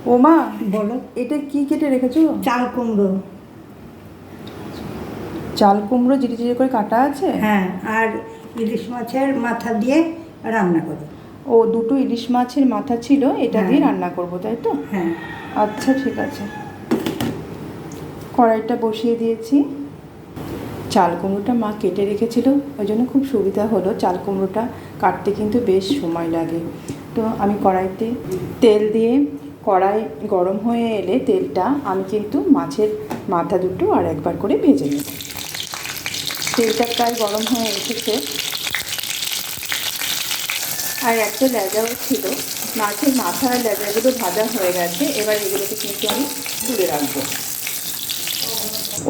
ও মা, বলো। এটা কি কেটে রেখেছো? চাল কুমড়ো। চাল কুমড়ো জিরি জিরি করে কাটা আছে? হ্যাঁ, আর ইলিশ মাছের মাথা দিয়ে রান্না করো। ও, দুটো ইলিশ মাছের মাথা ছিল, এটা হ্যাঁ। দিয়ে রান্না করবো, তাই তো? হ্যাঁ। আচ্ছা, ঠিক আছে। কড়াইটা বসিয়ে দিয়েছি। চাল কুমড়োটা মা কেটে রেখেছিল, ওই জন্য খুব সুবিধা হলো। চাল কুমড়োটা কাটতে কিন্তু বেশ সময় লাগে। তো আমি কড়াইতে তেল দিয়ে, কড়াই গরম হয়ে এলে তেলটা আমি কিন্তু মাছের মাথা দুটো আর একবার করে ভেজে নেব। তেলটা প্রায় গরম হয়ে এসেছে, আর একটা লেজাও ছিল। মাছের মাথা আর লেজাগুলো ভাজা হয়ে গেছে, এবার এগুলোকে কিন্তু আমি তুলে রাখবো।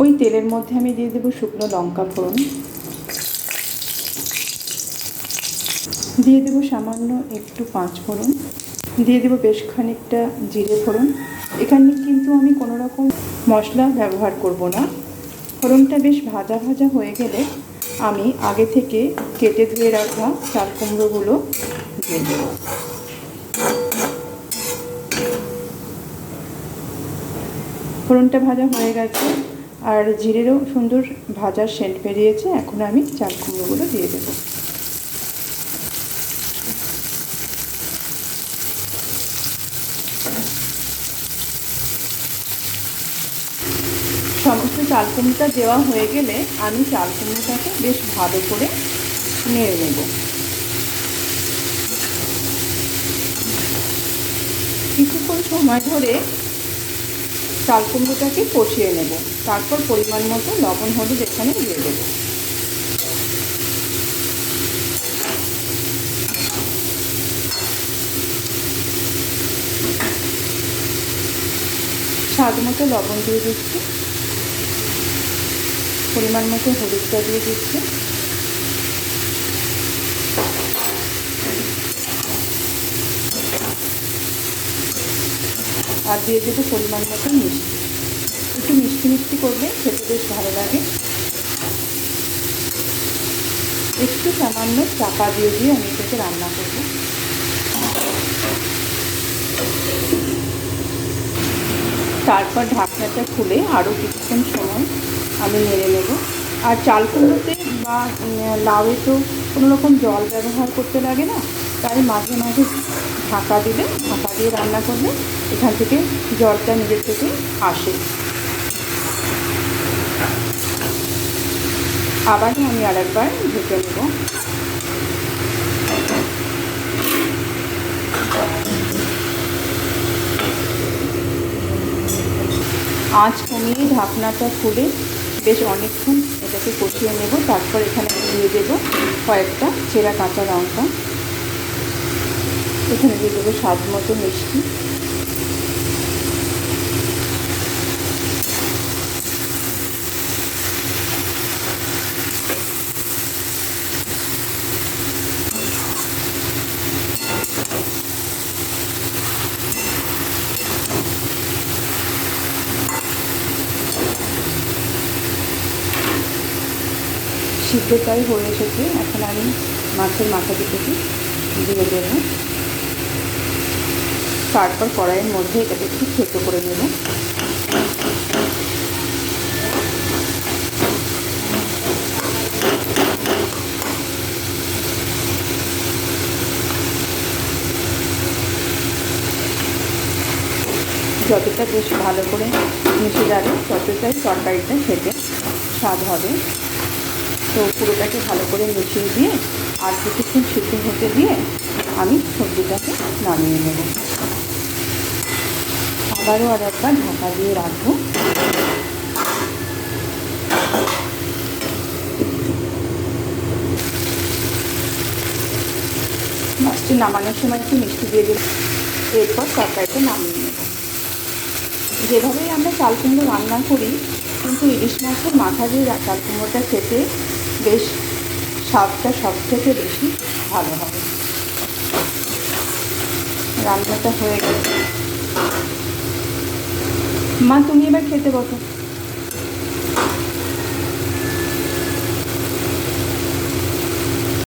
ওই তেলের মধ্যে আমি দিয়ে দেবো শুকনো লঙ্কা ফোড়ন, দিয়ে দেবো সামান্য একটু পাঁচ ফোড়ন, দিয়ে দেবো বেশ খানিকটা জিরে ফোড়ন। এখানে কিন্তু আমি কোনো রকম মশলা ব্যবহার করব না। ফোড়নটা বেশ ভাজা ভাজা হয়ে গেলে আমি আগে থেকে কেটে ধুয়ে রাখা চাল কুমড়োগুলো দিয়ে দেবো। ফোড়নটা ভাজা হয়ে গেছে, আর জিরেরও সুন্দর ভাজার সেন্ট বেরিয়েছে। এখন আমি চাল কুমড়োগুলো দিয়ে দেবো। সমস্ত চাল কুমড়োটা দেওয়া হয়ে গেলে আমি চাল কুমড়োটাকে বেশ ভালো করে নেড়ে নেব। কিছুক্ষণ সময় ধরে চাল কুমড়োটাকে কষিয়ে নেব, তারপর পরিমাণ মতো লবণ হলুদ এখানে দিয়ে দেবো। স্বাদ মতো লবণ দিয়ে দিচ্ছি, পরিমাণ মতো হলুদটা দিয়ে দিচ্ছি, আর দিয়ে দেবো পরিমাণ মতো মিষ্টি। একটু মিষ্টি মিষ্টি করলে খেতে বেশ ভালো লাগে। একটু সামান্য চাপা দিয়ে আমি এটাকে রান্না করব। তারপর ঢাকনাটা খুলে আরও কিছুক্ষণ সময় আমি নেড়ে নেব। আর চাল কুমড়োতে বা লাউয়ে তো কোনো রকম জল ব্যবহার করতে লাগে না, তাই মাঝে মাঝে ঢাকা দিয়ে রান্না করলে এখান থেকে জলটা নিজের থেকে আসে। আবারও আমি আরেকবার ঢেকে নেব। আঁচ কমিয়ে ঢাকনাটা খুলে বেশ অনেকক্ষণ এটাকে কষিয়ে নেব। তারপর এখানে দিয়ে দেবো কয়েকটা চেরা কাঁচা লঙ্কা, এখানে দিয়ে দেবো স্বাদ মতো মিষ্টি, সিদ্ধটাই হয়ে এসেছে। এখন আমি মাছের মাথা দুটোকে দিয়ে দেবো। তারপর কড়াইয়ের মধ্যে এটাকে একটু থেতো করে নেব। যতটা বেশ ভালো করে মিশে যাবে ততটাই তরকারিটা খেতে স্বাদ হবে। তো পুরোটাকে ভালো করে মিশিয়ে দিয়ে আর কিছুক্ষণ সিদ্ধ হতে দিয়ে আমি সবজিটাকে নামিয়ে নেব। আবারও আর একবার ঢাকা দিয়ে রাখবো। মাছটি নামানোর সময় একটু মিষ্টি দিয়ে দিলাম, এরপর তরকারিটা নামিয়ে নেব। যেভাবেই আমরা চাল কুমড়ো রান্না করি, কিন্তু ইলিশ মাছের মাথা দিয়ে চাল কুমড়োটা খেতে বেশ স্বাদটা সব থেকে বেশি ভালো হবে। রান্নাটা হয়ে গেছে। মা, তুমি এবার খেতে বসো।